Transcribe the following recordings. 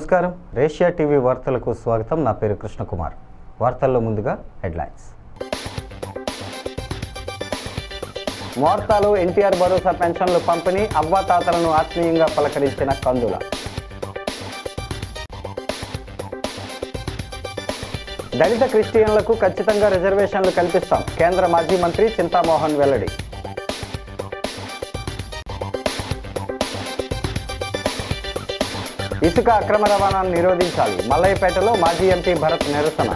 నమస్కారం. Asia TV వార్తలకు స్వాగతం. నా పేరు కృష్ణకుమార్. వార్తల్లో ముందుగా హెడ్లైన్స్. మోర్తాలో ఎన్టీఆర్ భరోసా పెన్షన్లు పంపిణీ, అవ్వాతాతలను ఆత్మీయంగా పలకరించిన కందుల. దళిత క్రిస్టియన్లకు ఖచ్చితంగా రిజర్వేషన్లు కల్పిస్తాం, కేంద్ర మాజీ మంత్రి చింతామోహన్ వెల్లడి. ఇసుక అక్రమ రవాణాను నిరోధించాలి, మల్లయ్యపేటలో మాజీ ఎంపీ భరత్ నిరసన.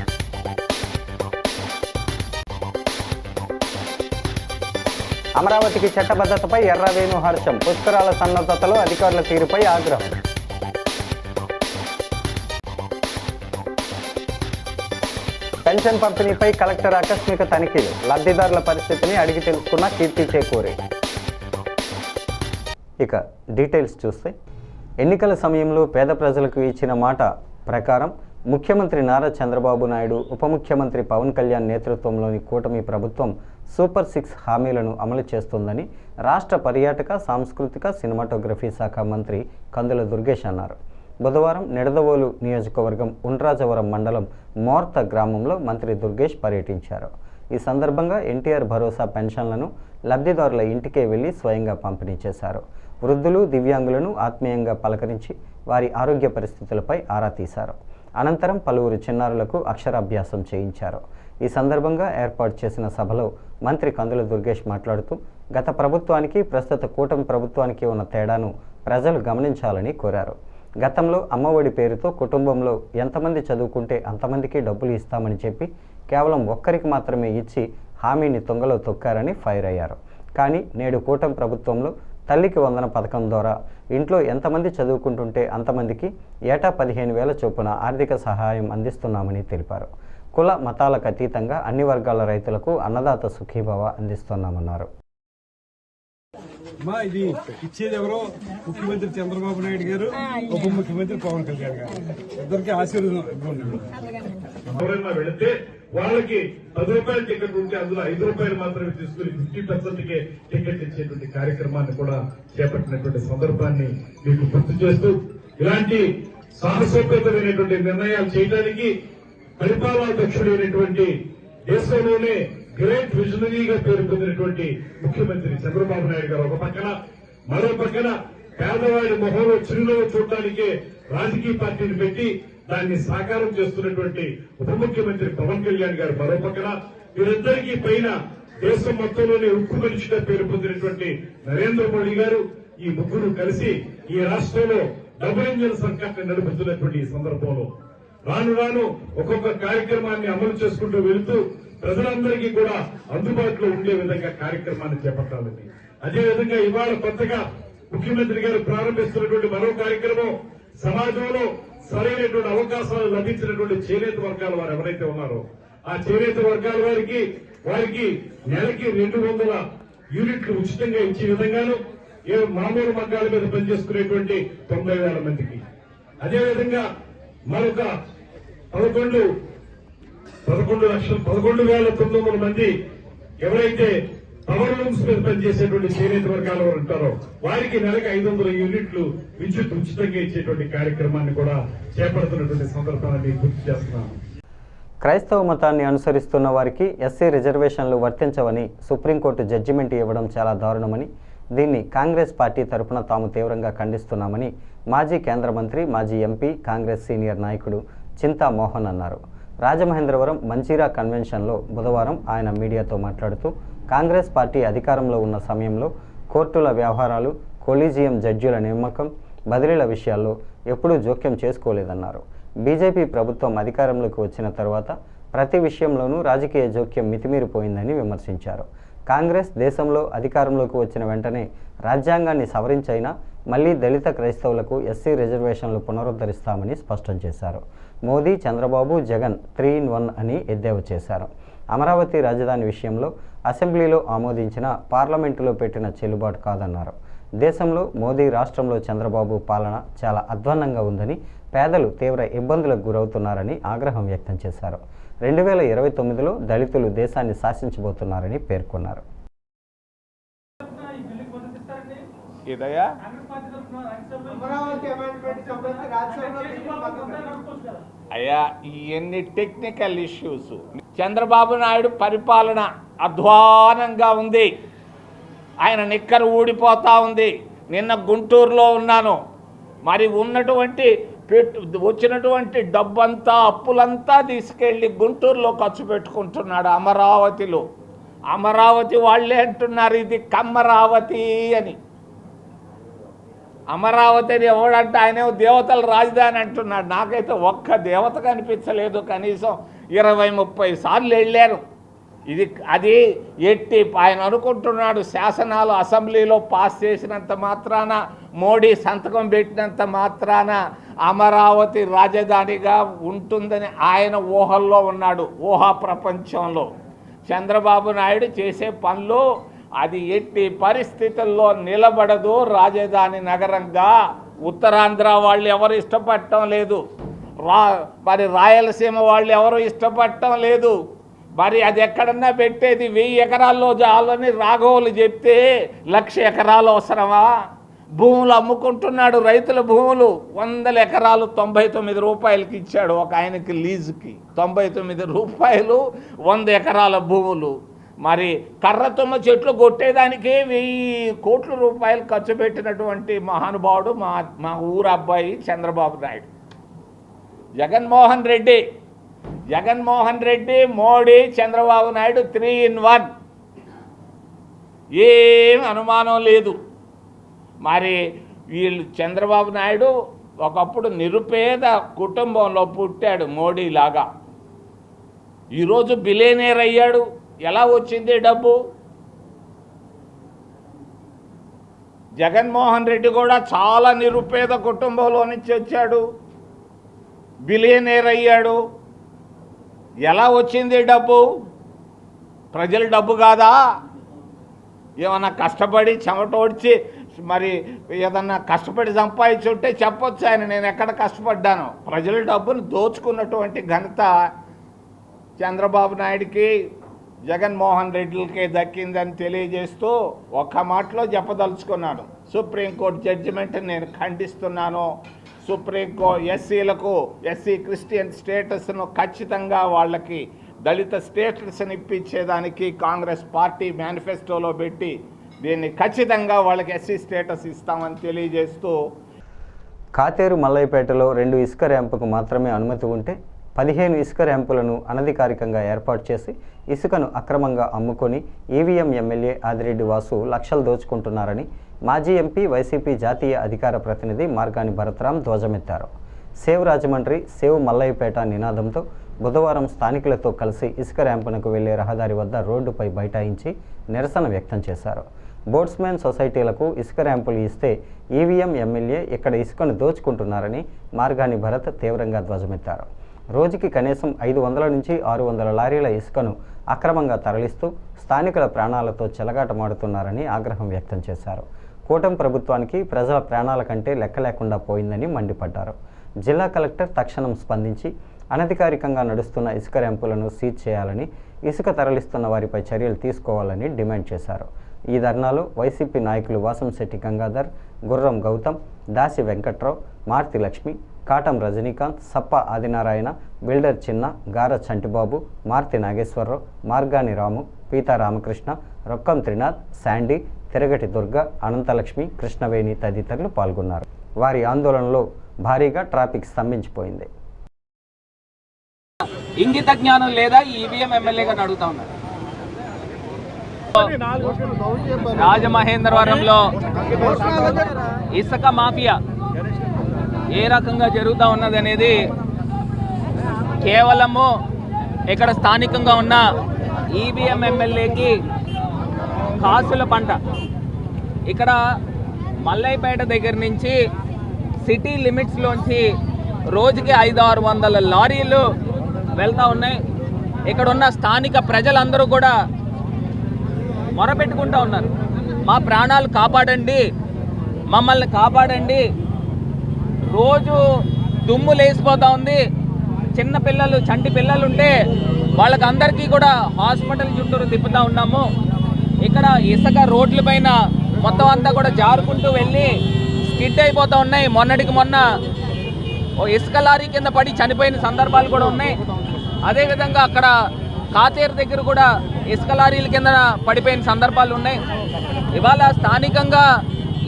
అమరావతికి చట్టబద్ధతపై ఎర్రవేణు హర్షం, పుష్కరాల సన్నద్ధతలో అధికారుల తీరుపై ఆగ్రహం. పెన్షన్ పంపిణీపై కలెక్టర్ ఆకస్మిక తనిఖీలు, లబ్ధిదారుల పరిస్థితిని అడిగి తెలుసుకున్న కీర్తి చేకూరి. ఇక డీటెయిల్స్ చూస్తే, ఎన్నికల సమయంలో పేద ప్రజలకు ఇచ్చిన మాట ప్రకారం ముఖ్యమంత్రి నారా చంద్రబాబు నాయుడు, ఉప ముఖ్యమంత్రి పవన్ కళ్యాణ్ నేతృత్వంలోని కూటమి ప్రభుత్వం సూపర్ 6 హామీలను అమలు చేస్తోందని రాష్ట్ర పర్యాటక, సాంస్కృతిక, సినిమాటోగ్రఫీ శాఖ మంత్రి కందుల దుర్గేష్ అన్నారు. బుధవారం నిడదవోలు నియోజకవర్గం ఉండ్రాజవరం మండలం మోర్త గ్రామంలో మంత్రి దుర్గేష్ పర్యటించారు. ఈ సందర్భంగా ఎన్టీఆర్ భరోసా పెన్షన్లను లబ్ధిదారుల ఇంటికే వెళ్లి స్వయంగా పంపిణీ చేశారు. వృద్ధులు, దివ్యాంగులను ఆత్మీయంగా పలకరించి వారి ఆరోగ్య పరిస్థితులపై ఆరా తీశారు. అనంతరం పలువురు చిన్నారులకు అక్షరాభ్యాసం చేయించారు. ఈ సందర్భంగా ఏర్పాటు చేసిన సభలో మంత్రి కందుల దుర్గేష్ మాట్లాడుతూ, గత ప్రభుత్వానికి ప్రస్తుత కూటమి ప్రభుత్వానికి ఉన్న తేడాను ప్రజలు గమనించాలని కోరారు. గతంలో అమ్మఒడి పేరుతో కుటుంబంలో ఎంతమంది చదువుకుంటే అంతమందికి డబ్బులు ఇస్తామని చెప్పి కేవలం ఒక్కరికి మాత్రమే ఇచ్చి హామీని తుంగలో తొక్కారని ఫైర్ అయ్యారు. కానీ నేడు కూటమి ప్రభుత్వంలో తల్లికి వందన పథకం ద్వారా ఇంట్లో ఎంతమంది చదువుకుంటుంటే అంతమందికి ఏటా 15,000 చొప్పున ఆర్థిక సహాయం అందిస్తున్నామని తెలిపారు. కుల మతాలకు అతీతంగా అన్ని వర్గాల రైతులకు అన్నదాత సుఖీభవ అందిస్తున్నామన్నారు. ఇది ఇచ్చేది ఎవరో ముఖ్యమంత్రి చంద్రబాబు నాయుడు గారు, ఉప ముఖ్యమంత్రి పవన్ కళ్యాణ్ గారు, ఇద్దరికి ఆశీర్వాదం. ఎవరైనా వెళితే వాళ్ళకి 10 రూపాయల టికెట్ ఉంటే అందులో 5 రూపాయలు మాత్రమే తీసుకుని 50%కే టికెట్ ఇచ్చేటువంటి కార్యక్రమాన్ని కూడా చేపట్టినటువంటి సందర్భాన్ని మీకు గుర్తు చేస్తూ, ఇలాంటి సాహసోపేతమైనటువంటి నిర్ణయాలు చేయడానికి పరిపాలనా దక్షుడైనటువంటి దేశంలోనే గ్రేట్ విజనరీగా పేరు పొందినటువంటి ముఖ్యమంత్రి చంద్రబాబు నాయుడు గారు ఒక పక్కన, మరో పక్కన పేదవాడి మొహంలో చిరునవ్వు చూడటానికే రాజకీయ పార్టీని పెట్టి దాన్ని సాకారం చేస్తున్నటువంటి ఉప ముఖ్యమంత్రి పవన్ కళ్యాణ్ గారు మరో పక్కన, వీరిద్దరికీ పైన దేశం మొత్తంలోనే ఉక్కు మనిషిగా పేరు పొందినటువంటి నరేంద్ర మోడీ గారు, ఈ ముగ్గురు కలిసి ఈ రాష్ట్రంలో డబుల్ ఇంజిన్ సర్కార్ని నడుపుతున్నటువంటి ఈ సందర్భంలో రాను రాను ఒక్కొక్క కార్యక్రమాన్ని అమలు చేసుకుంటూ వెళుతూ ప్రజలందరికీ కూడా అందుబాటులో ఉండే విధంగా కార్యక్రమాన్ని చేపట్టాలని, అదేవిధంగా ఇవాళ కొత్తగా ముఖ్యమంత్రి గారు ప్రారంభిస్తున్నటువంటి మరో కార్యక్రమం, సమాజంలో సరైనటువంటి అవకాశాలు లభించినటువంటి చేనేత వర్గాల వారు ఎవరైతే ఉన్నారో ఆ చేనేత వర్గాల వారికి నెలకి 200 యూనిట్లు ఉచితంగా ఇచ్చే విధంగాను మామూలు మగ్గాల మీద పనిచేసుకునేటువంటి 90,000 మందికి, అదేవిధంగా మరొక 11,900 మంది ఎవరైతే పవర్ లూమ్స్ మీద పనిచేసేటువంటి చేనేత వర్గాల వారు ఉంటారో వారికి నెలకు 500 యూనిట్లు విద్యుత్ ఉచితంగా ఇచ్చేటువంటి కార్యక్రమాన్ని కూడా చేపడుతున్నటువంటి సందర్భాన్ని గుర్తు చేస్తున్నాను. క్రైస్తవ మతాన్ని అనుసరిస్తున్న వారికి ఎస్సీ రిజర్వేషన్లు వర్తించవని సుప్రీంకోర్టు జడ్జిమెంట్ ఇవ్వడం చాలా దారుణమని, దీన్ని కాంగ్రెస్ పార్టీ తరపున తాము తీవ్రంగా ఖండిస్తున్నామని మాజీ కేంద్ర మంత్రి, మాజీ ఎంపీ, కాంగ్రెస్ సీనియర్ నాయకుడు చింతామోహన్ అన్నారు. రాజమహేంద్రవరం మంజీరా కన్వెన్షన్లో బుధవారం ఆయన మీడియాతో మాట్లాడుతూ, కాంగ్రెస్ పార్టీ అధికారంలో ఉన్న సమయంలో కోర్టుల వ్యవహారాలు, కొలీజియం జడ్జిల నియామకం, బదిలీల విషయాల్లో ఎప్పుడూ జోక్యం చేసుకోలేదన్నారు. బీజేపీ ప్రభుత్వం అధికారంలోకి వచ్చిన తర్వాత ప్రతి విషయంలోనూ రాజకీయ జోక్యం మితిమీరిపోయిందని విమర్శించారు. కాంగ్రెస్ దేశంలో అధికారంలోకి వచ్చిన వెంటనే రాజ్యాంగాన్ని సవరించైనా మళ్లీ దళిత క్రైస్తవులకు ఎస్సీ రిజర్వేషన్లు పునరుద్ధరిస్తామని స్పష్టం చేశారు. మోదీ, చంద్రబాబు, జగన్ 3 in 1 అని ఎద్దేవా చేశారు. అమరావతి రాజధాని విషయంలో అసెంబ్లీలో ఆమోదించిన, పార్లమెంటులో పెట్టిన చెల్లుబాటు కాదన్నారు. దేశంలో మోదీ, రాష్ట్రంలో చంద్రబాబు పాలన చాలా అధ్వాన్నంగా ఉందని, పేదలు తీవ్ర ఇబ్బందులకు గురవుతున్నారని ఆగ్రహం వ్యక్తం చేశారు. 2029లో దళితులు దేశాన్ని శాసించబోతున్నారని పేర్కొన్నారు. ఇదయ్యా అయ్యా ఇవన్నీ టెక్నికల్ ఇష్యూస్. చంద్రబాబు నాయుడు పరిపాలన అధ్వానంగా ఉంది. ఆయన నిక్కరు ఊడిపోతూ ఉంది. నిన్న గుంటూరులో ఉన్నాను. మరి వచ్చినటువంటి డబ్బంతా అప్పులంతా తీసుకెళ్ళి గుంటూరులో ఖర్చు పెట్టుకుంటున్నాడు. అమరావతి వాళ్ళే అంటున్నారు ఇది కమ్మరావతి అని. అమరావతి అని ఎవడంటే ఆయన దేవతల రాజధాని అంటున్నాడు. నాకైతే ఒక్క దేవత కనిపించలేదు. కనీసం 20-30 సార్లు వెళ్ళాను. అది ఎట్టి ఆయన అనుకుంటున్నాడు శాసనాలు అసెంబ్లీలో పాస్ చేసినంత మాత్రాన, మోడీ సంతకం పెట్టినంత మాత్రాన అమరావతి రాజధానిగా ఉంటుందని ఆయన ఊహల్లో ఉన్నాడు, ఊహా ప్రపంచంలో. చంద్రబాబు నాయుడు చేసే పనులు అది ఎట్టి పరిస్థితుల్లో నిలబడదు రాజధాని నగరంగా. ఉత్తరాంధ్ర వాళ్ళు ఎవరు ఇష్టపడటం లేదు, మరి రాయలసీమ వాళ్ళు ఎవరు ఇష్టపడటం లేదు. మరి అది ఎక్కడన్నా పెట్టేది 1000 ఎకరాల్లో చాలని రాఘవులు చెప్తే 1,00,000 ఎకరాలు అవసరమా? భూములు అమ్ముకుంటున్నాడు, రైతుల భూములు 100 ఎకరాలు 99 రూపాయలకి ఇచ్చాడు ఒక ఆయనకి లీజుకి. 99 రూపాయలు 100 ఎకరాల భూములు. మరి కర్రతుమ్మ చెట్లు కొట్టేదానికి 1000 కోట్ల రూపాయలు ఖర్చు పెట్టినటువంటి మహానుభావుడు మా ఊరు అబ్బాయి చంద్రబాబు నాయుడు. జగన్మోహన్ రెడ్డి, మోడీ, చంద్రబాబు నాయుడు 3 in 1. ఏం అనుమానం లేదు. మరి వీళ్ళు చంద్రబాబు నాయుడు ఒకప్పుడు నిరుపేద కుటుంబంలో పుట్టాడు మోడీలాగా. ఈరోజు బిలియనీర్ అయ్యాడు. ఎలా వచ్చింది డబ్బు? జగన్మోహన్ రెడ్డి కూడా చాలా నిరుపేద కుటుంబంలో నుంచి వచ్చాడు, బిలియనీర్ అయ్యాడు. ఎలా వచ్చింది డబ్బు? ప్రజల డబ్బు కాదా? ఏమన్నా కష్టపడి చెమటోడ్చి మరి ఏదన్నా కష్టపడి సంపాదించుంటే చెప్పొచ్చు ఆయన నేను ఎక్కడ కష్టపడ్డాను. ప్రజల డబ్బును దోచుకున్నటువంటి ఘనత చంద్రబాబు నాయుడికి, జగన్మోహన్ రెడ్డిలకే దక్కిందని తెలియజేస్తూ ఒక్క మాటలో చెప్పదలుచుకున్నాను. సుప్రీంకోర్టు జడ్జిమెంట్ని నేను ఖండిస్తున్నాను. సుప్రీంకోర్టు ఎస్సీలకు ఎస్సీ క్రిస్టియన్ స్టేటస్ను ఖచ్చితంగా వాళ్ళకి దళిత స్టేటస్ని ఇప్పించేదానికి కాంగ్రెస్ పార్టీ మేనిఫెస్టోలో పెట్టి దీన్ని ఖచ్చితంగా వాళ్ళకి ఎస్సీ స్టేటస్ ఇస్తామని తెలియజేస్తూ, కాతేరు మల్లయ్యపేటలో 2 ఇసుక ర్యాంపుకు మాత్రమే అనుమతి ఉంటే 15 ఇసుక ర్యాంపులను అనధికారికంగా ఏర్పాటు చేసి ఇసుకను అక్రమంగా అమ్ముకొని ఈవీఎం ఎమ్మెల్యే ఆదిరెడ్డి వాసు లక్షలు దోచుకుంటున్నారని మాజీ ఎంపీ వైసీపీ జాతీయ అధికార ప్రతినిధి మార్గాని భరత్రాం ధ్వజమెత్తారు. సేవ్ రాజమండ్రి, సేవ్ మల్లయ్యపేట నినాదంతో బుధవారం స్థానికులతో కలిసి ఇసుక ర్యాంపునకు వెళ్లే రహదారి వద్ద రోడ్డుపై బైఠాయించి నిరసన వ్యక్తం చేశారు. బోట్స్మెన్ సొసైటీలకు ఇసుక ర్యాంపులు ఇస్తే ఈవీఎం ఎమ్మెల్యే ఇక్కడ ఇసుకను దోచుకుంటున్నారని మార్గాని భరత్ తీవ్రంగా ధ్వజమెత్తారు. రోజుకి కనీసం 500 నుంచి 600 లారీల ఇసుకను అక్రమంగా తరలిస్తూ స్థానికుల ప్రాణాలతో చెలగాటమాడుతున్నారని ఆగ్రహం వ్యక్తం చేశారు. కూటమి ప్రభుత్వానికి ప్రజల ప్రాణాల కంటే లెక్క లేకుండా పోయిందని మండిపడ్డారు. జిల్లా కలెక్టర్ తక్షణం స్పందించి అనధికారికంగా నడుస్తున్న ఇసుక ర్యాంపులను సీజ్ చేయాలని, ఇసుక తరలిస్తున్న వారిపై చర్యలు తీసుకోవాలని డిమాండ్ చేశారు. ఈ ధర్నాలో వైసీపీ నాయకులు వాసంశెట్టి గంగాధర్, గుర్రం గౌతమ్, దాసి వెంకట్రావు, మార్తి లక్ష్మి, కాటం రజనీకాంత్, సప్ప ఆదినారాయణ, బిల్డర్ చిన్న, గార చంటిబాబు, మార్తి నాగేశ్వరరావు, మార్గాని రాము, పీతా రామకృష్ణ, రొక్కం త్రినాథ్, శాండీ, తిరగటి దుర్గ, అనంతలక్ష్మి, కృష్ణవేణి తదితరులు పాల్గొన్నారు. వారి ఆందోళనలో భారీగా ట్రాఫిక్ స్తంభించిపోయింది. ఇంగిత జ్ఞానం లేదా ఈవీఎం ఎమ్మెల్యేగా అడుగుతా ఉన్నారు. రాజమహేంద్రవరంలో ఇసుక మాఫియా ఏ రకంగా జరుగుతూ ఉన్నది అనేది కేవలము ఇక్కడ స్థానికంగా ఉన్న ఈవీఎం ఎమ్మెల్యేకి కాసుల పంట. ఇక్కడ మల్లయ్యపేట దగ్గర నుంచి సిటీ లిమిట్స్లోంచి రోజుకి 500-600 లారీలు వెళ్తూ ఉన్నాయి. ఇక్కడ ఉన్న స్థానిక ప్రజలందరూ కూడా మొరపెట్టుకుంటూ ఉన్నారు, మా ప్రాణాలు కాపాడండి, మమ్మల్ని కాపాడండి. రోజు దుమ్ము లేసిపోతూ ఉంది. చిన్న పిల్లలు, చంటి పిల్లలు ఉంటే వాళ్ళకందరికీ కూడా హాస్పిటల్ చుట్టూరు తిప్పుతూ ఉన్నాము. ఇక్కడ ఇసుక రోడ్ల పైన మొత్తం అంతా కూడా జారుకుంటూ వెళ్ళి స్కిడ్ అయిపోతూ ఉన్నాయి. మొన్నటికి మొన్న ఓ ఇసుక లారీ కింద పడి చనిపోయిన సందర్భాలు కూడా ఉన్నాయి. అదేవిధంగా అక్కడ కాతేరు దగ్గర కూడా ఇసుక లారీల కింద పడిపోయిన సందర్భాలు ఉన్నాయి. ఇవాళ స్థానికంగా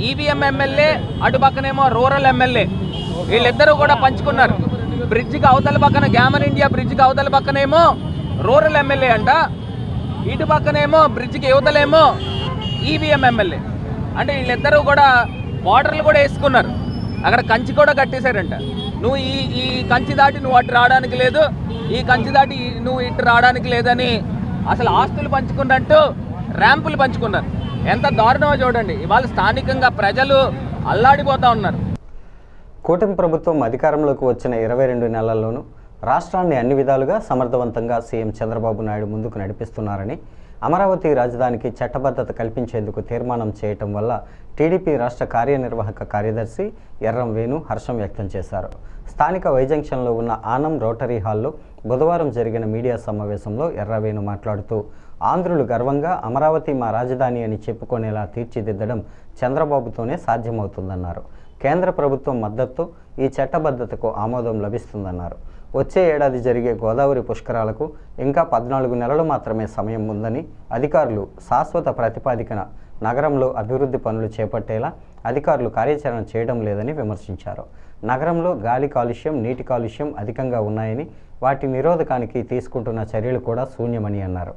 ఈవీఎం ఎమ్మెల్యే, అటుపక్కనేమో రూరల్ ఎమ్మెల్యే, వీళ్ళిద్దరూ కూడా పంచుకున్నారు. బ్రిడ్జికి అవతల పక్కన గ్యామన్ ఇండియా బ్రిడ్జికి అవతల పక్కనేమో రూరల్ ఎమ్మెల్యే అంట, ఇటు పక్కనేమో బ్రిడ్జికి యువతలేమో ఈవీఎం ఎమ్మెల్యే. అంటే వీళ్ళిద్దరూ కూడా బార్డర్లు కూడా వేసుకున్నారు, అక్కడ కంచి కూడా కట్టేశారంట. నువ్వు ఈ కంచి దాటి నువ్వు అటు రావడానికి లేదు, ఈ కంచి దాటి నువ్వు ఇటు రావడానికి లేదని అసలు ఆస్తులు పంచుకున్నట్టు ర్యాంపులు పంచుకున్నారు. ఎంత దారుణమో చూడండి. ఇవాళ స్థానికంగా ప్రజలు అల్లాడిపోతూ ఉన్నారు. కూటమి ప్రభుత్వం అధికారంలోకి వచ్చిన 22 నెలల్లోనూ రాష్ట్రాన్ని అన్ని విధాలుగా సమర్థవంతంగా సీఎం చంద్రబాబు నాయుడు ముందుకు నడిపిస్తున్నారని, అమరావతి రాజధానికి చట్టబద్ధత కల్పించేందుకు తీర్మానం చేయటం వల్ల టీడీపీ రాష్ట్ర కార్యనిర్వాహక కార్యదర్శి ఎర్రం వేణు హర్షం వ్యక్తం చేశారు. స్థానిక వైజంక్షన్లో ఉన్న ఆనం రోటరీ హాల్లో బుధవారం జరిగిన మీడియా సమావేశంలో ఎర్రవేణు మాట్లాడుతూ, ఆంధ్రులు గర్వంగా అమరావతి మా రాజధాని అని చెప్పుకునేలా తీర్చిదిద్దడం చంద్రబాబుతోనే సాధ్యమవుతుందన్నారు. కేంద్ర ప్రభుత్వం మద్దతుతో ఈ చట్టబద్ధతకు ఆమోదం లభిస్తుందన్నారు. వచ్చే ఏడాది జరిగే గోదావరి పుష్కరాలకు ఇంకా 14 నెలలు మాత్రమే సమయం ఉందని, అధికారులు శాశ్వత ప్రతిపాదికన నగరంలో అభివృద్ధి పనులు చేపట్టేలా అధికారులు కార్యాచరణ చేయడం లేదని విమర్శించారు. నగరంలో గాలి కాలుష్యం, నీటి కాలుష్యం అధికంగా ఉన్నాయని, వాటి నిరోధకానికి తీసుకుంటున్న చర్యలు కూడా శూన్యమని అన్నారు.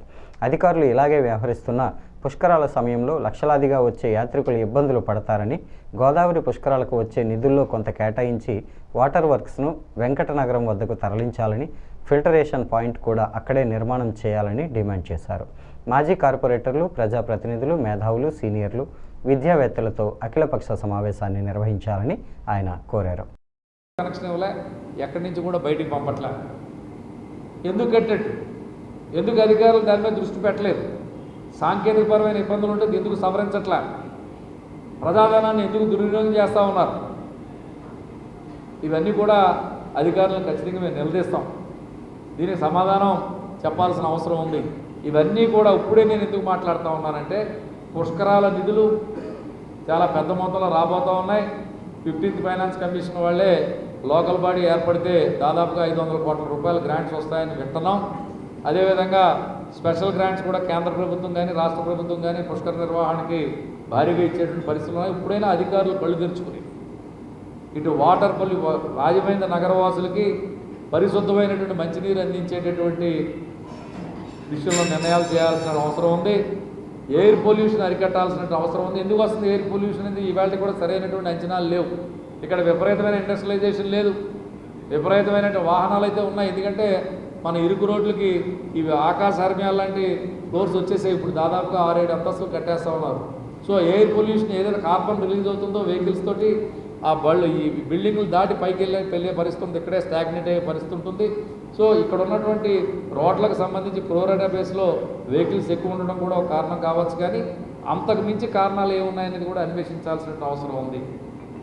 అధికారులు ఇలాగే వ్యవహరిస్తున్న పుష్కరాల సమయంలో లక్షలాదిగా వచ్చే యాత్రికులు ఇబ్బందులు పడతారని, గోదావరి పుష్కరాలకు వచ్చే నిధుల్లో కొంత కేటాయించి వాటర్ వర్క్స్ను వెంకటనగరం వద్దకు తరలించాలని, ఫిల్టరేషన్ పాయింట్ కూడా అక్కడే నిర్మాణం చేయాలని డిమాండ్ చేశారు. మాజీ కార్పొరేటర్లు, ప్రజాప్రతినిధులు, మేధావులు, సీనియర్లు, విద్యావేత్తలతో అఖిలపక్ష సమావేశాన్ని నిర్వహించాలని ఆయన కోరారు. కనెక్షన్ ఇవ్వలే, ఎక్కడి నుంచి కూడా బయటికి పంపట్లే. ఎందుకు కట్టట్టు? ఎందుకు అధికారులు దాని మీద దృష్టి పెట్టలేదు? సాంకేతికపరమైన ఇబ్బందులు ఉంటే ఎందుకు సవరించట్లే? ప్రజాధనాన్ని ఎందుకు దుర్వినియోగం చేస్తూ ఉన్నారు? ఇవన్నీ కూడా అధికారులను ఖచ్చితంగా మేము నిలదీస్తాం. దీనికి సమాధానం చెప్పాల్సిన అవసరం ఉంది. ఇవన్నీ కూడా ఇప్పుడే నేను ఎందుకు మాట్లాడుతూ ఉన్నానంటే, పుష్కరాల నిధులు చాలా పెద్ద మొత్తంలో రాబోతూ ఉన్నాయి. 15th ఫైనాన్స్ కమిషన్ వాళ్ళే లోకల్ బాడీ ఏర్పడితే దాదాపుగా 500 కోట్ల రూపాయల గ్రాంట్స్ వస్తాయని వింటున్నాం. అదేవిధంగా స్పెషల్ గ్రాంట్స్ కూడా కేంద్ర ప్రభుత్వం కానీ రాష్ట్ర ప్రభుత్వం కానీ పుష్కర నిర్వహణకి భారీగా ఇచ్చేటువంటి పరిస్థితులు ఉన్నాయి. ఇప్పుడైనా అధికారులు కళ్ళు తెరుచుకుని ఇటు వాటర్ రాజమహేంద్ర నగరవాసులకి పరిశుద్ధమైనటువంటి మంచినీరు అందించేటటువంటి విషయంలో నిర్ణయాలు చేయాల్సిన అవసరం ఉంది. ఎయిర్ పొల్యూషన్ అరికట్టాల్సిన అవసరం ఉంది. ఎందుకు వస్తుంది ఎయిర్ పొల్యూషన్ అనేది? ఇవాళ కూడా సరైనటువంటి అంచనాలు లేవు. ఇక్కడ విపరీతమైన ఇండస్ట్రియలైజేషన్ లేదు, విపరీతమైన వాహనాలు అయితే ఉన్నాయి. ఎందుకంటే మన ఇరుకు రోడ్లకి ఇవి ఆకాశ హర్మ్యాలు లాంటి ఫ్లోర్స్ వచ్చేసాయి. ఇప్పుడు దాదాపుగా 6-7 అంతస్తులు కట్టేస్తూ ఉన్నారు. సో ఎయిర్ పొల్యూషన్ ఏదైతే కార్బన్ రిలీజ్ అవుతుందో వెహికల్స్ తోటి ఆ బళ్ళు ఈ బిల్డింగ్లు దాటి పైకి వెళ్ళే పరిస్థితి ఉంది. ఇక్కడే స్టాగ్నేట్ అయ్యే పరిస్థితి ఉంటుంది. సో ఇక్కడ ఉన్నటువంటి రోడ్లకు సంబంధించి క్రోరేటా బేస్లో వెహికల్స్ ఎక్కువ ఉండడం కూడా ఒక కారణం కావచ్చు. కానీ అంతకు మించి కారణాలు ఏమున్నాయనేది కూడా అన్వేషించాల్సిన అవసరం ఉంది.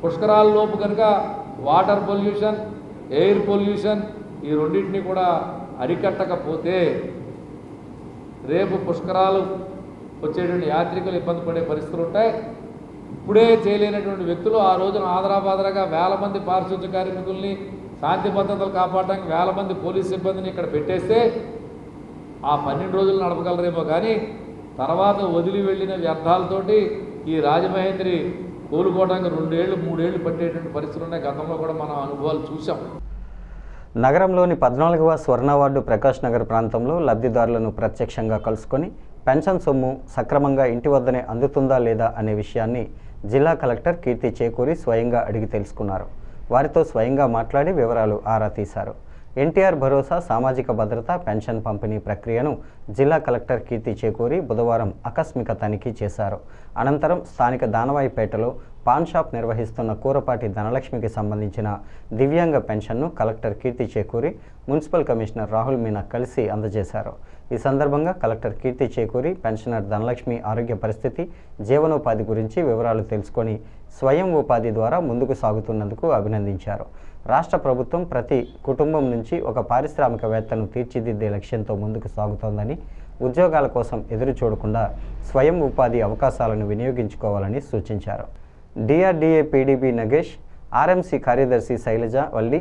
పుష్కరాల లోపు కనుక వాటర్ పొల్యూషన్, ఎయిర్ పొల్యూషన్ ఈ రెండింటినీ కూడా అరికట్టకపోతే రేపు పుష్కరాలు వచ్చేటువంటి యాత్రికులు ఇబ్బంది పడే పరిస్థితులు ఉంటాయి. ఇప్పుడే చేయలేనటువంటి వ్యక్తులు ఆ రోజున ఆదరాబాదరాగా 1000 మంది పారిశుద్ధ్య కార్మికుల్ని, శాంతి భద్రతలు కాపాడడానికి 1000 మంది పోలీస్ సిబ్బందిని ఇక్కడ పెట్టేస్తే ఆ 12 రోజులు నడపగలరేమో. కానీ తర్వాత వదిలి వెళ్ళిన వ్యర్థాలతోటి ఈ రాజమహేంద్రి కోలుకోవడానికి 2 ఏళ్ళు 3 ఏళ్ళు పట్టేటువంటి పరిస్థితులు ఉన్నాయి. గతంలో కూడా మనం అనుభవాలు చూసాం. నగరంలోని 14వ స్వర్ణ వార్డు ప్రకాష్ నగర్ ప్రాంతంలో లబ్ధిదారులను ప్రత్యక్షంగా కలుసుకొని పెన్షన్ సొమ్ము సక్రమంగా ఇంటి వద్దనే అందుతుందా లేదా అనే విషయాన్ని జిల్లా కలెక్టర్ కీర్తి చేకూరి స్వయంగా అడిగి తెలుసుకున్నారు. వారితో స్వయంగా మాట్లాడి వివరాలు ఆరా తీశారు. ఎన్టీఆర్ భరోసా సామాజిక భద్రత పెన్షన్ పంపిణీ ప్రక్రియను జిల్లా కలెక్టర్ కీర్తి చేకూరి బుధవారం ఆకస్మిక తనిఖీ చేశారు. అనంతరం స్థానిక దానవాయిపేటలో పాన్ షాప్ నిర్వహిస్తున్న కూరపాటి ధనలక్ష్మికి సంబంధించిన దివ్యాంగ పెన్షన్ను కలెక్టర్ కీర్తి చేకూరి మున్సిపల్ కమిషనర్ రాహుల్ మీనా కలిసి అందజేశారు. ఈ సందర్భంగా కలెక్టర్ కీర్తి చేకూరి పెన్షనర్ ధనలక్ష్మి ఆరోగ్య పరిస్థితి, జీవనోపాధి గురించి వివరాలు తెలుసుకొని స్వయం ఉపాధి ద్వారా ముందుకు సాగుతున్నందుకు అభినందించారు. రాష్ట్ర ప్రభుత్వం ప్రతి కుటుంబం నుంచి ఒక పారిశ్రామికవేత్తను తీర్చిదిద్దే లక్ష్యంతో ముందుకు సాగుతోందని, ఉద్యోగాల కోసం ఎదురు చూడకుండా స్వయం ఉపాధి అవకాశాలను వినియోగించుకోవాలని సూచించారు. డిఆర్డీఏ పీడీబీ నగేష్, ఆర్ఎంసీ కార్యదర్శి శైలజ వల్లి,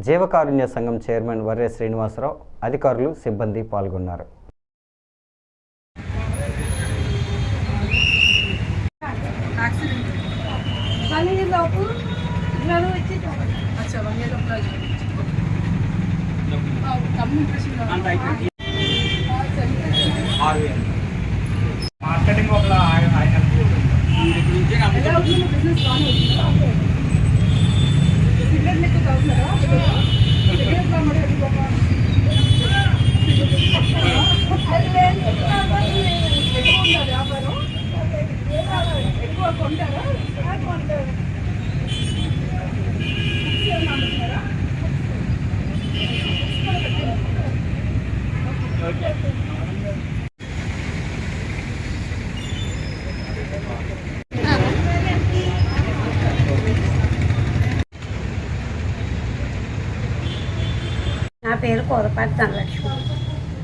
జీవకారుణ్య సంఘం చైర్మన్ వర్రె శ్రీనివాసరావు, అధికారులు, సిబ్బంది పాల్గొన్నారు. మార్కెటింగ్ ఒక నా పేరు కూరపాటి ధనలక్ష్మి.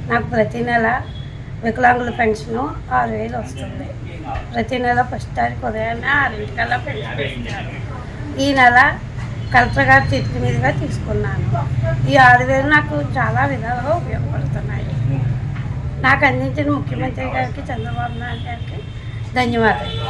నాకు ప్రతి నెల వికలాంగుల పెన్షను 6,000 వస్తుంది. ప్రతి నెల ఫస్ట్ తారీఖు ఉదయాన్నే 6 పెన్షన్ ఇస్తారు. ఈ నెల కలెక్టర్ గారి చేతుల మీదుగా తీసుకున్నాను. ఈ 6,000 నాకు చాలా విధాలుగా ఉపయోగపడుతున్నాయి. నాకు అందించిన ముఖ్యమంత్రి గారికి, చంద్రబాబు నాయుడు గారికి ధన్యవాదాలు.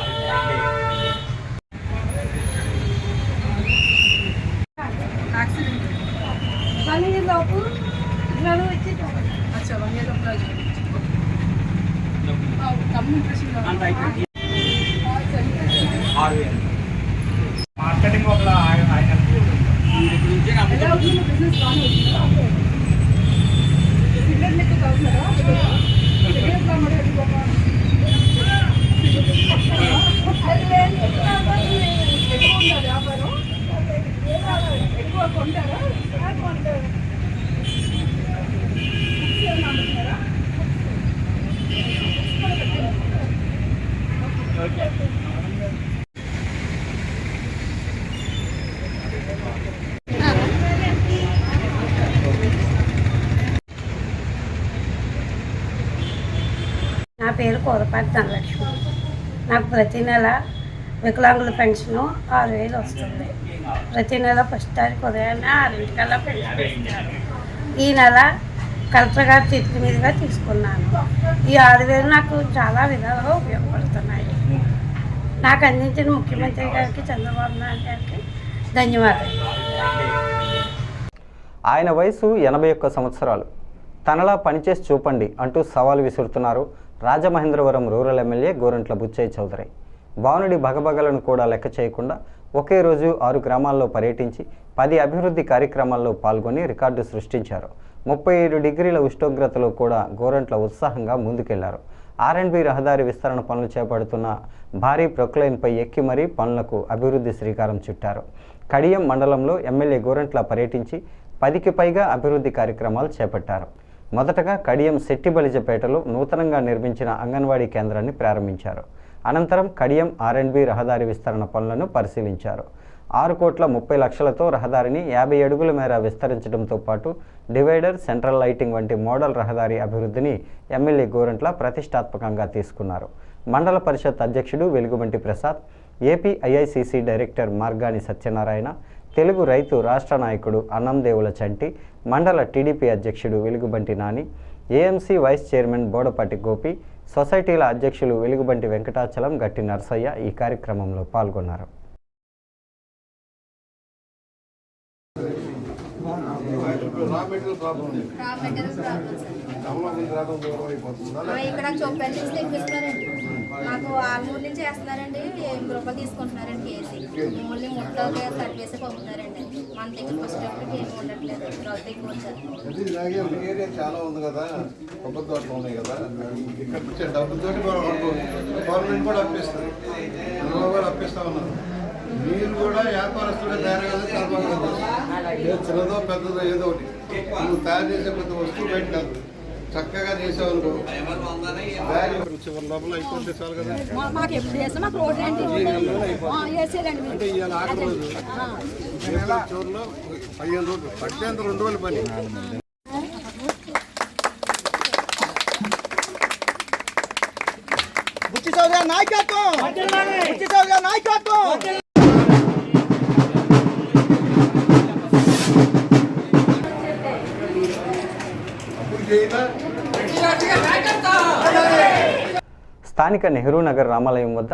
మార్కెటింగ్ ఒక నా పేరు కూరపాటి ధనలక్ష్మి. నాకు ప్రతి నెల వికలాంగుల పెన్షను 6,000 వస్తుంది. ప్రతి నెల ఫస్ట్ తారీఖు ఉదయాన్నే 6 పెన్షన్ ఇస్తారు. ఈ నెల కలెక్టర్ గారి చేతుల మీదుగా తీసుకున్నాను. ఈ 6,000 నాకు చాలా విధాలుగా ఉపయోగపడుతున్నాయి. నాకు అందించిన ముఖ్యమంత్రి గారికి, చంద్రబాబు నాయుడు గారికి ధన్యవాదాలు. ఆయన వయసు 81 సంవత్సరాలు. తనలా పనిచేసి చూపండి అంటూ సవాల్ విసురుతున్నారు రాజమహేంద్రవరం రూరల్ ఎమ్మెల్యే గోరంట్ల బుచ్చయ్య చౌదరి. బావునుడి భగభగలను కూడా లెక్క చేయకుండా ఒకే రోజు 6 గ్రామాల్లో పర్యటించి 10 అభివృద్ధి కార్యక్రమాల్లో పాల్గొని రికార్డు సృష్టించారు. 37 డిగ్రీల ఉష్ణోగ్రతలో కూడా గోరంట్ల ఉత్సాహంగా ముందుకెళ్లారు. ఆర్ఎండ్బి రహదారి విస్తరణ పనులు చేపడుతున్న భారీ ప్రొక్లైన్పై ఎక్కి మరీ పనులకు అభివృద్ధి శ్రీకారం చుట్టారు. కడియం మండలంలో ఎమ్మెల్యే గోరంట్ల పర్యటించి 10కి పైగా అభివృద్ధి కార్యక్రమాలు చేపట్టారు. మొదటగా కడియం శెట్టిబలిజపేటలో నూతనంగా నిర్మించిన అంగన్వాడీ కేంద్రాన్ని ప్రారంభించారు. అనంతరం కడియం ఆర్ఎండ్బి రహదారి విస్తరణ పనులను పరిశీలించారు. 6,30,00,000తో రహదారిని 50 అడుగుల మేర విస్తరించడంతో పాటు డివైడర్, సెంట్రల్ లైటింగ్ వంటి మోడల్ రహదారి అభివృద్ధిని ఎమ్మెల్యే గోరంట్ల ప్రతిష్టాత్మకంగా తీసుకున్నారు. మండల పరిషత్ అధ్యక్షుడు Velugubanti Prasad, AP IICC director Margani Satyanarayana, Telugu Rythu రాష్ట్ర నాయకుడు అన్నందేవుల చంటి, మండల టీడీపీ అధ్యక్షుడు Velugubanti Nani, AMC vice chairman Bodapati Gopi, సొసైటీల అధ్యక్షులు వెలుగుబంటి వెంకటాచలం, గట్టి నర్సయ్య ఈ కార్యక్రమంలో పాల్గొన్నారు. ఇక్కడ చొప్పాలు తీసి తెప్పిస్తున్నారండి. మాకు 6 నుంచి వేస్తున్నారండి. 8 రూపాయలు తీసుకుంటున్నారండి కేజీ. ఓన్లీ ముట్టలోకి కట్టేసి పంపుతున్నారండి. మన దగ్గరికి వచ్చేటప్పటికి ఏమి ఉండట్లేదు. రద్దు ఎక్కువ వచ్చారు. ఏరియా చాలా ఉంది కదా, కొబ్బరి తోటలు ఉన్నాయి కదా, ఇక్కడ వచ్చే డబ్బులతోటి గవర్నమెంట్ కూడా అప్పిస్తుంది, అందులో కూడా అప్పిస్తా ఉన్నారు. మీరు కూడా వ్యాపారస్తుడే తయారు కదా, చిన్నదో పెద్దదో ఏదో ఒకటి నువ్వు తయారు చేసే ప్రతి వస్తువు బయట కాదు, చక్కగా చేసావు అనుకో, చివరి లోపల అయిపోతే చాలు కదా. అంటే ఇవాళ ఆఖరి రోజు చివరిలో 15 రోజులు పట్టేంత 2 రోజులు పని. గారి నాయకత్వం, బుచ్చిసాగు గారి నాయకత్వం. స్థానిక నెహ్రూ నగర్ రామాలయం వద్ద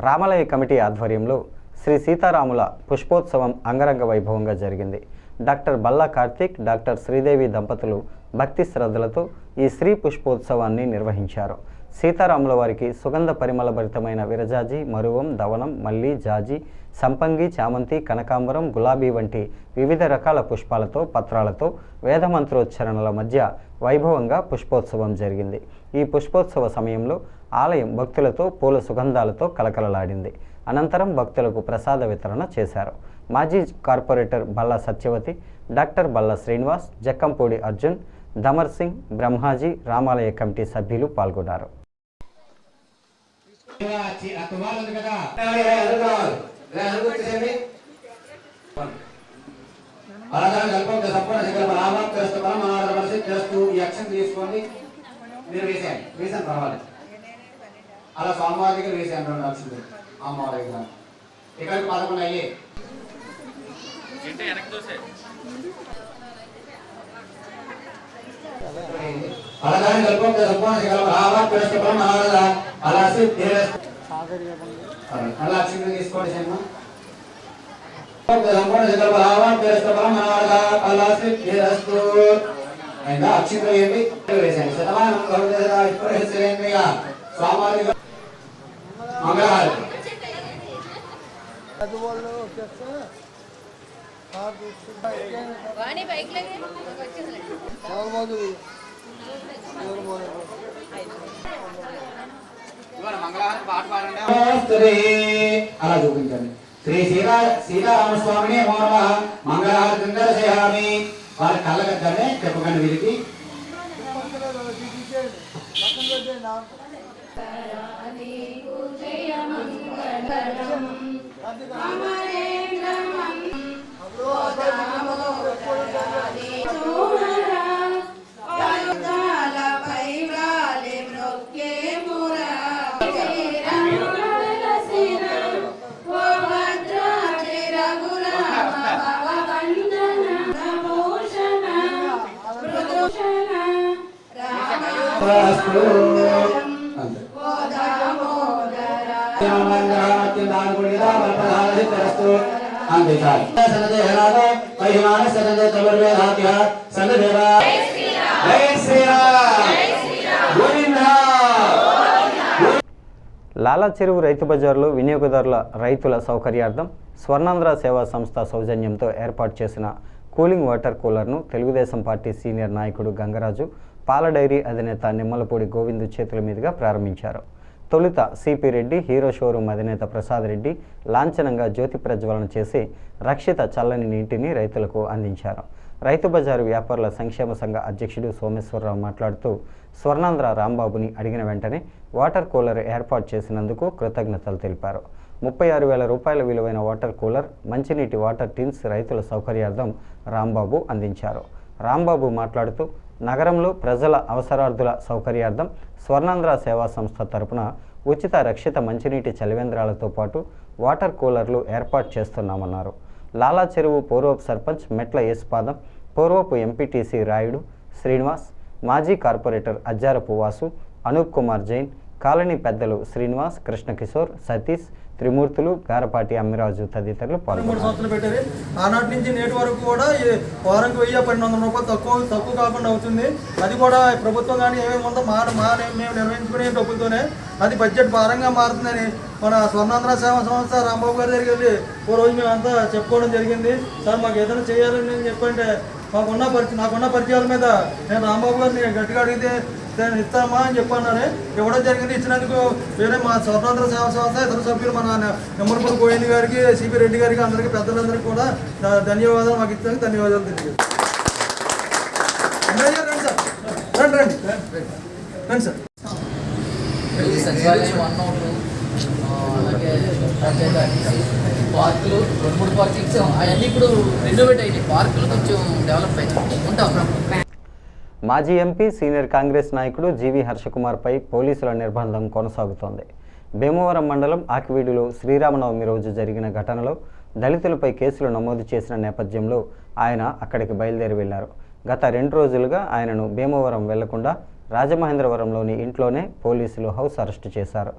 రామాలయ కమిటీ ఆధ్వర్యంలో శ్రీ సీతారాముల పుష్పోత్సవం అంగరంగ వైభవంగా జరిగింది. డాక్టర్ బల్లా కార్తీక్, డాక్టర్ శ్రీదేవి దంపతులు భక్తి శ్రద్ధలతో ఈ శ్రీ పుష్పోత్సవాన్ని నిర్వహించారు. సీతారాముల వారికి సుగంధ పరిమళభరితమైన విరజాజి, మరువం, దవనం, మల్లి, జాజి, సంపంగి, చామంతి, కనకాంబరం, గులాబీ వంటి వివిధ రకాల పుష్పాలతో, పత్రాలతో వేదమంత్రోచ్చరణల మధ్య వైభవంగా పుష్పోత్సవం జరిగింది. ఈ పుష్పోత్సవ సమయంలో ఆలయం భక్తులతో పూల సుగంధాలతో కలకలలాడింది. అనంతరం భక్తులకు ప్రసాద వితరణ చేశారు. మాజీ కార్పొరేటర్ బల్లా సత్యవతి, డాక్టర్ బల్లా శ్రీనివాస్, జక్కంపూడి అర్జున్, దమర్ సింగ్, బ్రహ్మాజీ, రామాలయ కమిటీ సభ్యులు పాల్గొన్నారు. అలా స్వామివారి దగ్గర వేసాను 2 లక్షలు అమ్మవారి దగ్గర. ఇక్కడికి 11 అయ్యే అలాగే కల్పం అలా అక్షింతలు తీసుకోండి అక్షింతలు ఏంటి వేసాను. స్వామివారి మంగళహారతి అలా చూపించండి. శ్రీ సీతారామస్వామిని మంగళహారతి దర్శయామి. వారి కళ్ళగద్దనే చెప్పకండి వీరికి. లాలా చెరువు రైతు బజార్లో వినియోగదారుల రైతుల సౌకర్యార్థం స్వర్ణాంధ్ర సేవా సంస్థ సౌజన్యంతో ఏర్పాటు చేసిన కూలింగ్ వాటర్ కూలర్ను తెలుగుదేశం పార్టీ సీనియర్ నాయకుడు గంగరాజు, పాల డైరీ అధినేత నిమ్మలపూడి గోవిందు చేతుల మీదుగా ప్రారంభించారు. తొలుత సిపి రెడ్డి, హీరో షోరూమ్ అధినేత ప్రసాద్ రెడ్డి లాంఛనంగా జ్యోతి ప్రజ్వలన చేసి రక్షిత చల్లని నీటిని రైతులకు అందించారు. రైతు బజారు వ్యాపారుల సంక్షేమ సంఘ అధ్యక్షుడు సోమేశ్వరరావు మాట్లాడుతూ స్వర్ణాంధ్ర రాంబాబుని అడిగిన వెంటనే వాటర్ కూలర్ ఏర్పాటు చేసినందుకు కృతజ్ఞతలు తెలిపారు. 36,000 రూపాయల విలువైన వాటర్ కూలర్, మంచినీటి వాటర్ టిన్స్ రైతుల సౌకర్యార్థం రాంబాబు అందించారు. రాంబాబు మాట్లాడుతూ నగరంలో ప్రజల అవసరార్థుల సౌకర్యార్థం స్వర్ణాంధ్ర సేవా సంస్థ తరపున ఉచిత రక్షిత మంచినీటి చలివేంద్రాలతో పాటు వాటర్ కూలర్లు ఏర్పాటు చేస్తున్నామన్నారు. లాలా చెరువు పూర్వపు సర్పంచ్ మెట్ల యేసుపాదం, పూర్వపు ఎంపీటీసీ రాయుడు శ్రీనివాస్, మాజీ కార్పొరేటర్ అజ్జారపు వాసు, అనూప్ కుమార్ జైన్, కాలనీ పెద్దలు శ్రీనివాస్, కృష్ణకిషోర్, సతీష్, త్రిమూర్తులు, గారపాటి అమ్మిరాజు తదితరులు పాల్గొన్నారు. 3 సంవత్సరాలు పెట్టారు. ఆనాటి నుంచి నేటి వరకు కూడా వారానికి 1000-1200 రూపాయలు తక్కువ కాకుండా అవుతుంది. అది కూడా ప్రభుత్వం కానీ ఏమేమి ఉందో మేము నిర్వహించుకునే డబ్బులతోనే అది బడ్జెట్ భారంగా మారుతుందని మన స్వర్ణాంధ్ర సేవా సంస్థ రాంబాబు గారి దగ్గరికి వెళ్ళి ఓ రోజు మేమంతా చెప్పుకోవడం జరిగింది. సార్ మాకు ఏదైనా చేయాలని నేను చెప్పంటే నాకున్న పరిచయాల మీద నేను రాంబాబు గారిని గట్టిగా అడిగితే నేను ఇస్తామా అని చెప్పన్నారు. ఇవ్వడం జరిగింది. ఇచ్చినందుకు వేరే మా స్వర్ణాంధ్ర సేవా సంస్థ ఇతర సభ్యులు మన నిమ్మలపూడి గోవింద్ గారికి, సిపి రెడ్డి గారికి, అందరికీ పెద్దలందరికీ కూడా ధన్యవాదాలు. మాకు ఇచ్చానికి ధన్యవాదాలు తెలియజేస్తాను. రండి సార్, రండి సార్. సచివాలయం 102 అలాగే పార్కులు 2-3 పార్కింగ్స్ అవన్నీ ఇప్పుడు రెనోవేట్ అయినాయి. పార్కులు కొంచెం డెవలప్ అయినాయి. ఉంటాం. మాజీ ఎంపీ, సీనియర్ కాంగ్రెస్ నాయకుడు జీవి హర్షకుమార్పై పోలీసుల నిర్బంధం కొనసాగుతోంది. భీమవరం మండలం ఆకివీడులో శ్రీరామనవమి రోజు జరిగిన ఘటనలో దళితులపై కేసులు నమోదు చేసిన నేపథ్యంలో ఆయన అక్కడికి బయలుదేరి వెళ్లారు. గత 2 రోజులుగా ఆయనను భీమవరం వెళ్లకుండా రాజమహేంద్రవరంలోని ఇంట్లోనే పోలీసులు హౌస్ అరెస్టు చేశారు.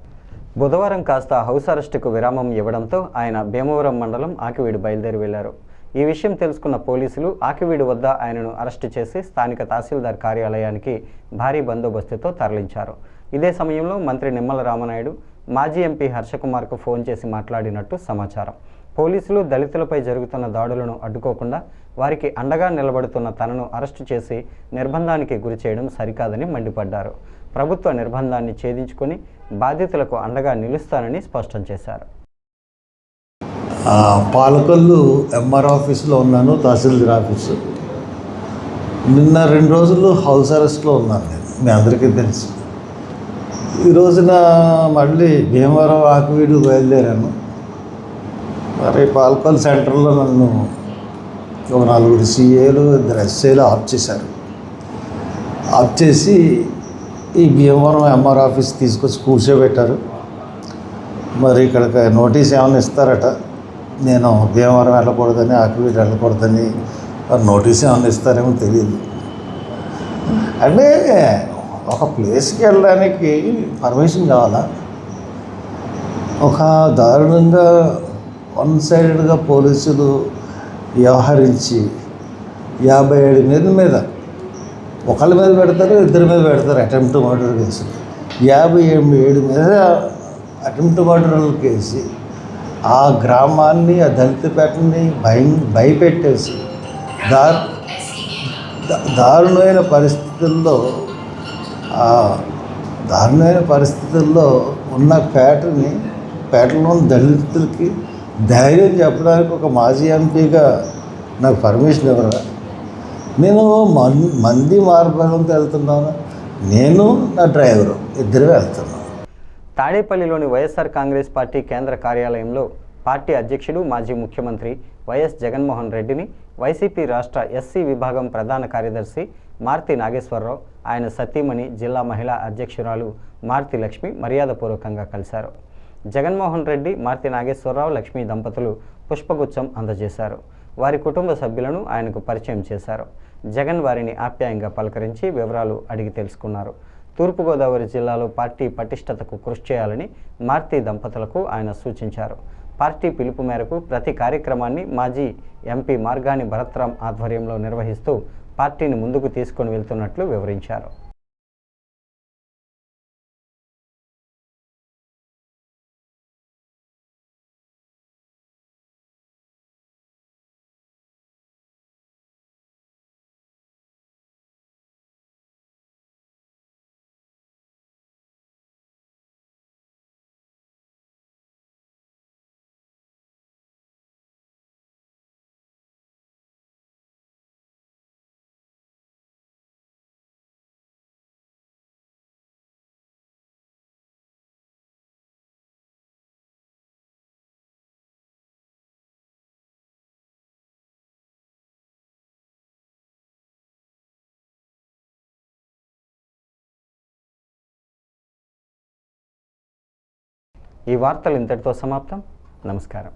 బుధవారం కాస్త హౌస్ అరెస్టుకు విరామం ఇవ్వడంతో ఆయన భీమవరం మండలం ఆకివీడు బయలుదేరి వెళ్లారు. ఈ విషయం తెలుసుకున్న పోలీసులు ఆకివీడు వద్ద ఆయనను అరెస్టు చేసి స్థానిక తహసీల్దార్ కార్యాలయానికి భారీ బందోబస్తుతో తరలించారు. ఇదే సమయంలో మంత్రి నిమ్మల రామనాయుడు మాజీ ఎంపీ హర్షకుమార్కు ఫోన్ చేసి మాట్లాడినట్టు సమాచారం. పోలీసులు దళితులపై జరుగుతున్న దాడులను అడ్డుకోకుండా వారికి అండగా నిలబడుతున్న తనను అరెస్టు చేసి నిర్బంధానికి గురి చేయడం సరికాదని మండిపడ్డారు. ప్రభుత్వ నిర్బంధాన్ని ఛేదించుకొని బాధితులకు అండగా నిలుస్తానని స్పష్టం చేశారు. పాలకొల్లు ఎంఆర్ ఆఫీస్లో ఉన్నాను, తహసీల్దార్ ఆఫీసు. నిన్న 2 రోజులు హౌస్ అరెస్ట్లో ఉన్నాను నేను, మీ అందరికీ తెలుసు. ఈ రోజున మళ్ళీ భీమవరం ఆకివీడు బయలుదేరాను. మరి పాలకొల్లు సెంటర్లో నన్ను ఒక 4 CAలు 2 SIలు ఆఫ్ చేశారు. ఆఫ్ చేసి ఈ భీమవరం ఎంఆర్ ఆఫీస్ తీసుకొచ్చి కూర్చోబెట్టారు. మరి ఇక్కడికి నోటీస్ ఏమైనా ఇస్తారట. నేను భీమవరం వెళ్ళకూడదని, ఆకివీడు వెళ్ళకూడదని నోటీస్ ఏమైనా ఇస్తారేమో తెలియదు. అంటే ఒక ప్లేస్కి వెళ్ళడానికి పర్మిషన్ కావాలా? ఒక దారుణంగా 1 సైడెడ్గా పోలీసులు వ్యవహరించి 57 మంది మీద, ఒకళ్ళ మీద పెడతారు, 2 మీద పెడతారు అటెంప్ట్ మర్డర్ కేసు. 57 మీద అటెంప్ట్ మర్డర్ కేసు ఆ గ్రామాన్ని, ఆ దళితపేటని భయపెట్టేసి దారుణమైన పరిస్థితుల్లో ఉన్న పేటలోని దళితులకి ధైర్యం చెప్పడానికి ఒక మాజీ ఎంపీగా నాకు పర్మిషన్ ఇవ్వరా? నేను మంది మార్గంతో వెళ్తున్నాను, నేను నా డ్రైవరు ఇద్దరు వెళ్తున్నాను. తాడేపల్లిలోని వైఎస్ఆర్ కాంగ్రెస్ పార్టీ కేంద్ర కార్యాలయంలో పార్టీ అధ్యక్షుడు మాజీ ముఖ్యమంత్రి వైఎస్ జగన్మోహన్ రెడ్డిని వైసీపీ రాష్ట్ర ఎస్సీ విభాగం ప్రధాన కార్యదర్శి మార్తి నాగేశ్వరరావు, ఆయన సతీమణి జిల్లా మహిళా అధ్యక్షురాలు మార్తి లక్ష్మి మర్యాదపూర్వకంగా కలిశారు. జగన్మోహన్ రెడ్డి, మార్తి నాగేశ్వరరావు, లక్ష్మీ దంపతులు పుష్పగుచ్చం అందజేశారు. వారి కుటుంబ సభ్యులను ఆయనకు పరిచయం చేశారు. జగన్ వారిని ఆప్యాయంగా పలకరించి వివరాలు అడిగి తెలుసుకున్నారు. తూర్పుగోదావరి జిల్లాలో పార్టీ పటిష్టతకు కృషి చేయాలని మార్తి దంపతులకు ఆయన సూచించారు. పార్టీ పిలుపు మేరకు ప్రతి కార్యక్రమాన్ని మాజీ ఎంపీ మార్గాని భరత్రాం ఆధ్వర్యంలో నిర్వహిస్తూ పార్టీని ముందుకు తీసుకొని వెళ్తున్నట్లు వివరించారు. ఈ వార్తలు ఇంతటితో సమాప్తం. నమస్కారం.